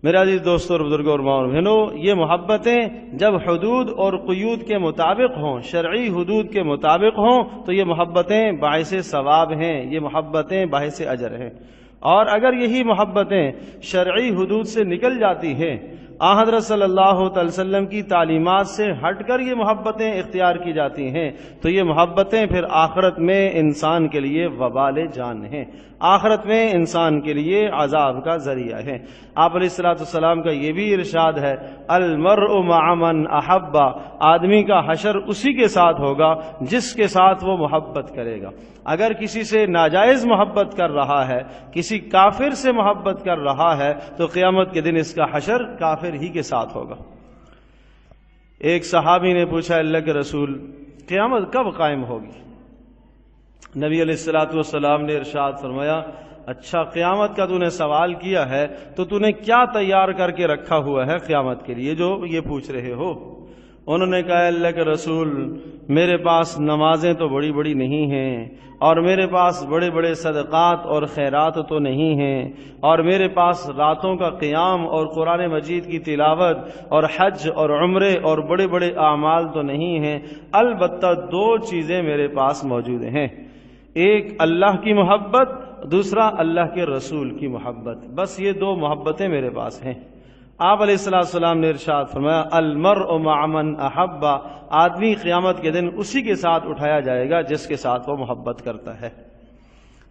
میرے عزیز دوستوں اور بزرگوں اور ماؤں اور بہنوں، یہ محبتیں جب حدود اور قیود کے مطابق ہوں، شرعی حدود کے مطابق ہوں، تو یہ محبتیں باعث ثواب ہیں، یہ محبتیں باعث اجر ہیں۔ اور اگر یہی محبتیں شرعی حدود سے نکل جاتی ہیں، حضرت صلی اللہ علیہ وسلم کی تعلیمات سے ہٹ کر یہ محبتیں اختیار کی جاتی ہیں، تو یہ محبتیں پھر آخرت میں انسان کے لیے وبال جان ہیں، آخرت میں انسان کے لیے عذاب کا ذریعہ ہے۔ آپ علیہ الصلوۃ والسلام کا یہ بھی ارشاد ہے، المرء مع من احب، آدمی کا حشر اسی کے ساتھ ہوگا جس کے ساتھ وہ محبت کرے گا۔ اگر کسی سے ناجائز محبت کر رہا ہے، کسی کافر سے محبت کر رہا ہے، تو قیامت کے دن اس کا حشر کافر ہی کے ساتھ ہوگا۔ ایک صحابی نے پوچھا، اللہ کے رسول، قیامت کب قائم ہوگی؟ نبی علیہ الصلوۃ والسلام نے ارشاد فرمایا، اچھا قیامت کا تو نے سوال کیا ہے، تو تو نے کیا تیار کر کے رکھا ہوا ہے قیامت کے لیے جو یہ پوچھ رہے ہو؟ انہوں نے کہا، اللہ کے رسول، میرے پاس نمازیں تو بڑی بڑی نہیں ہیں، اور میرے پاس بڑے بڑے صدقات اور خیرات تو نہیں ہیں، اور میرے پاس راتوں کا قیام اور قرآن مجید کی تلاوت اور حج اور عمرے اور بڑے بڑے اعمال تو نہیں ہیں، البتہ دو چیزیں میرے پاس موجود ہیں، ایک اللہ کی محبت، دوسرا اللہ کے رسول کی محبت، بس یہ دو محبتیں میرے پاس ہیں۔ آپ علیہ السلام نے ارشاد فرمایا، المرء مع من احب، آدمی قیامت کے دن اسی کے ساتھ اٹھایا جائے گا جس کے ساتھ وہ محبت کرتا ہے۔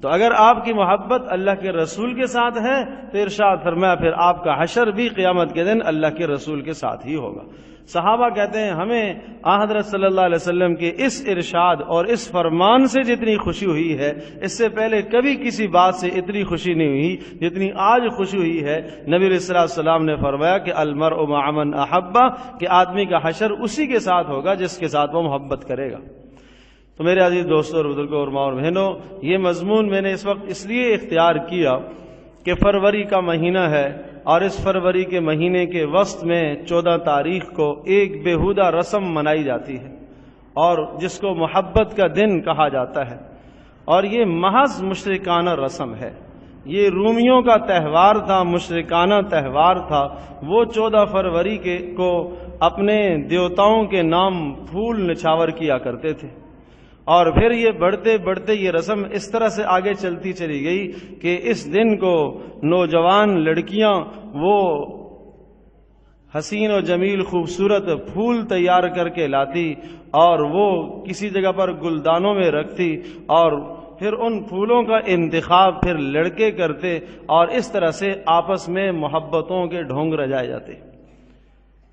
تو اگر آپ کی محبت اللہ کے رسول کے ساتھ ہے تو ارشاد فرمایا پھر آپ کا حشر بھی قیامت کے دن اللہ کے رسول کے ساتھ ہی ہوگا۔ صحابہ کہتے ہیں، ہمیں حضرت صلی اللہ علیہ وسلم کے اس ارشاد اور اس فرمان سے جتنی خوشی ہوئی ہے، اس سے پہلے کبھی کسی بات سے اتنی خوشی نہیں ہوئی جتنی آج خوشی ہوئی ہے۔ نبی علیہ السلام نے فرمایا کہ المرء مع من احب، کہ آدمی کا حشر اسی کے ساتھ ہوگا جس کے ساتھ وہ محبت کرے گا۔ تو میرے عزیز دوستوں اور بزرگوں اور ماں اور بہنوں، یہ مضمون میں نے اس وقت اس لیے اختیار کیا کہ فروری کا مہینہ ہے، اور اس فروری کے مہینے کے وسط میں 14 تاریخ کو ایک بیہودہ رسم منائی جاتی ہے، اور جس کو محبت کا دن کہا جاتا ہے، اور یہ محض مشرکانہ رسم ہے۔ یہ رومیوں کا تہوار تھا، مشرکانہ تہوار تھا۔ وہ 14 فروری کو اپنے دیوتاؤں کے نام پھول نچھاور کیا کرتے تھے، اور پھر یہ بڑھتے بڑھتے یہ رسم اس طرح سے آگے چلتی چلی گئی کہ اس دن کو نوجوان لڑکیاں وہ حسین و جمیل خوبصورت پھول تیار کر کے لاتی، اور وہ کسی جگہ پر گلدانوں میں رکھتی، اور پھر ان پھولوں کا انتخاب پھر لڑکے کرتے، اور اس طرح سے آپس میں محبتوں کے ڈھونگ رجائے جاتے۔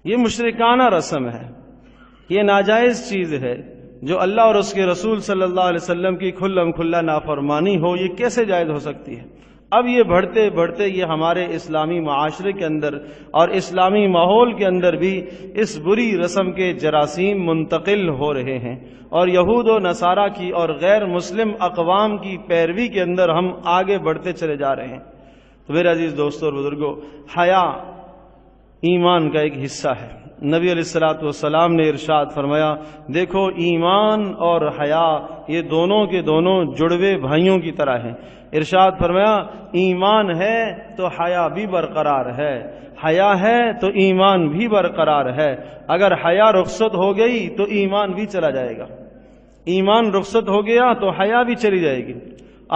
یہ مشرکانہ رسم ہے، یہ ناجائز چیز ہے، جو اللہ اور اس کے رسول صلی اللہ علیہ وسلم کی کھلم کھلا نافرمانی ہو، یہ کیسے جائز ہو سکتی ہے؟ اب یہ بڑھتے بڑھتے یہ ہمارے اسلامی معاشرے کے اندر اور اسلامی ماحول کے اندر بھی اس بری رسم کے جراثیم منتقل ہو رہے ہیں، اور یہود و نصارہ کی اور غیر مسلم اقوام کی پیروی کے اندر ہم آگے بڑھتے چلے جا رہے ہیں۔ تو میرے عزیز دوستوں اور بزرگوں، حیا ایمان کا ایک حصہ ہے۔ نبی علیہ الصلوۃ والسلام نے ارشاد فرمایا، دیکھو ایمان اور حیا یہ دونوں کے دونوں جڑوے بھائیوں کی طرح ہیں۔ ارشاد فرمایا، ایمان ہے تو حیا بھی برقرار ہے، حیا ہے تو ایمان بھی برقرار ہے۔ اگر حیا رخصت ہو گئی تو ایمان بھی چلا جائے گا، ایمان رخصت ہو گیا تو حیا بھی چلی جائے گی۔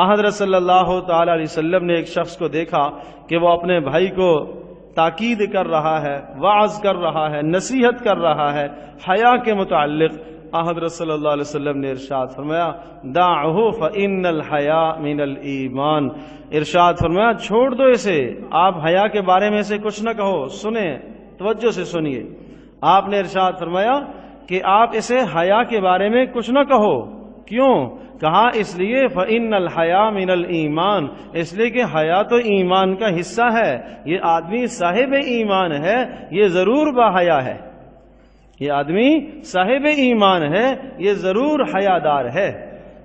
حضرت صلی اللہ تعالی علیہ وسلم نے ایک شخص کو دیکھا کہ وہ اپنے بھائی کو تاکید کر رہا ہے، وعظ کر رہا ہے، نصیحت کر رہا ہے حیا کے متعلق۔ حضرت صلی اللہ علیہ وسلم نے ارشاد فرمایا، دعہ فإن الحیاء من الایمان، ارشاد فرمایا چھوڑ دو اسے، آپ حیا کے بارے میں سے کچھ نہ کہو، سنیں، توجہ سے سنیے۔ آپ نے ارشاد فرمایا کہ آپ اسے حیا کے بارے میں کچھ نہ کہو، کیوں؟ کہا اس لیے فإن الحیاء من الایمان، اس لیے کہ حیا تو ایمان کا حصہ ہے، یہ آدمی صاحب ایمان ہے، یہ ضرور باحیا ہے، یہ آدمی صاحب ایمان ہے، یہ ضرور حیادار ہے۔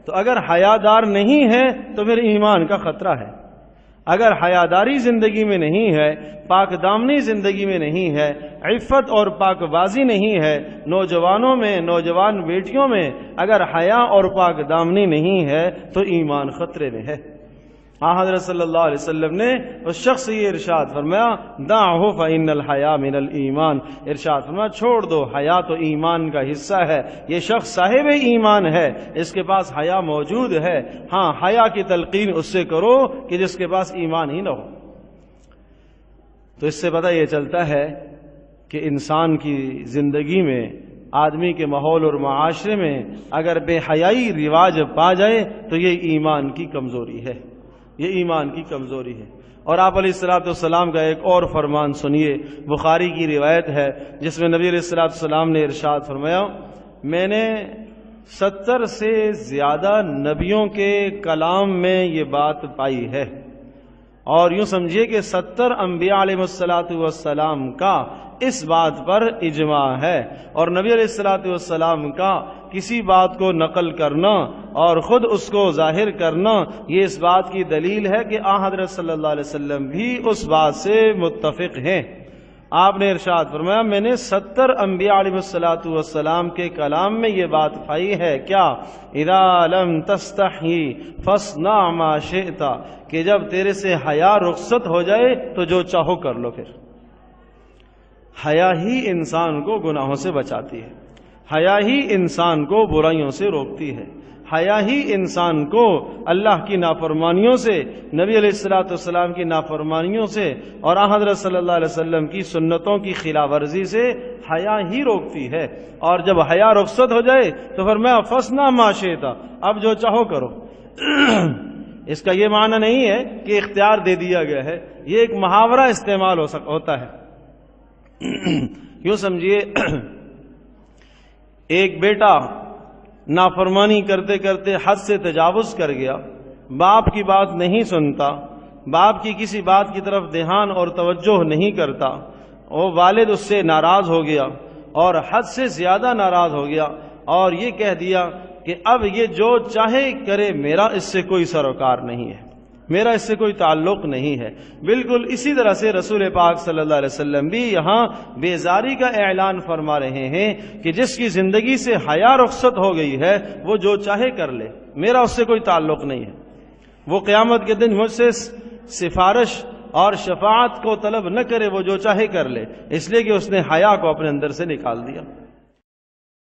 تو اگر حیادار نہیں ہے تو پھر ایمان کا خطرہ ہے۔ اگر حیاداری زندگی میں نہیں ہے، پاک دامنی زندگی میں نہیں ہے، عفت اور پاک بازی نہیں ہے، نوجوانوں میں، نوجوان بیٹیوں میں اگر حیا اور پاک دامنی نہیں ہے تو ایمان خطرے میں ہے۔ حضرت صلی اللہ علیہ وسلم نے اس شخص سے یہ ارشاد فرمایا دعہ فإن الحیا من الایمان، ارشاد فرمایا چھوڑ دو، حیا تو ایمان کا حصہ ہے، یہ شخص صاحب ایمان ہے، اس کے پاس حیا موجود ہے، ہاں حیا کی تلقین اس سے کرو کہ جس کے پاس ایمان ہی نہ ہو۔ تو اس سے پتہ یہ چلتا ہے کہ انسان کی زندگی میں، آدمی کے ماحول اور معاشرے میں اگر بے حیائی رواج پا جائے تو یہ ایمان کی کمزوری ہے، یہ ایمان کی کمزوری ہے۔ اور آپ علیہ الصلوۃ والسلام کا ایک اور فرمان سنیے، بخاری کی روایت ہے جس میں نبی علیہ الصلوۃ والسلام نے ارشاد فرمایا میں نے 70 سے زیادہ نبیوں کے کلام میں یہ بات پائی ہے، اور یوں سمجھیے کہ 70 انبیاء علیہ الصلوۃ والسلام کا اس بات پر اجماع ہے، اور نبی علیہ الصلوۃ والسلام کا کسی بات کو نقل کرنا اور خود اس کو ظاہر کرنا یہ اس بات کی دلیل ہے کہ حضرت صلی اللہ علیہ وسلم بھی اس بات سے متفق ہیں۔ آپ نے ارشاد فرمایا میں نے 70 انبیاء علیہ الصلوۃ والسلام کے کلام میں یہ بات پائی ہے، کیا اذا لم تستحی فاصنع ما شئت، کہ جب تیرے سے حیا رخصت ہو جائے تو جو چاہو کر لو۔ پھر حیا ہی انسان کو گناہوں سے بچاتی ہے، حیا ہی انسان کو برائیوں سے روکتی ہے، حیا ہی انسان کو اللہ کی نافرمانیوں سے، نبی علیہ الصلوۃ والسلام کی نافرمانیوں سے اور حضرت صلی اللہ علیہ وسلم کی سنتوں کی خلاف ورزی سے حیا ہی روکتی ہے۔ اور جب حیا رخصت ہو جائے تو فرمایا فاصنع ما شئت، اب جو چاہو کرو۔ اس کا یہ معنی نہیں ہے کہ اختیار دے دیا گیا ہے، یہ ایک محاورہ استعمال ہوتا ہے۔ یوں سمجھیے ایک بیٹا نافرمانی کرتے کرتے حد سے تجاوز کر گیا، باپ کی بات نہیں سنتا، باپ کی کسی بات کی طرف دھیان اور توجہ نہیں کرتا، وہ والد اس سے ناراض ہو گیا اور حد سے زیادہ ناراض ہو گیا اور یہ کہہ دیا کہ اب یہ جو چاہے کرے، میرا اس سے کوئی سروکار نہیں ہے، میرا اس سے کوئی تعلق نہیں ہے۔ بالکل اسی طرح سے رسول پاک صلی اللہ علیہ وسلم بھی یہاں بیزاری کا اعلان فرما رہے ہیں کہ جس کی زندگی سے حیا رخصت ہو گئی ہے وہ جو چاہے کر لے، میرا اس سے کوئی تعلق نہیں ہے۔ وہ قیامت کے دن مجھ سے سفارش اور شفاعت کو طلب نہ کرے، وہ جو چاہے کر لے، اس لیے کہ اس نے حیا کو اپنے اندر سے نکال دیا۔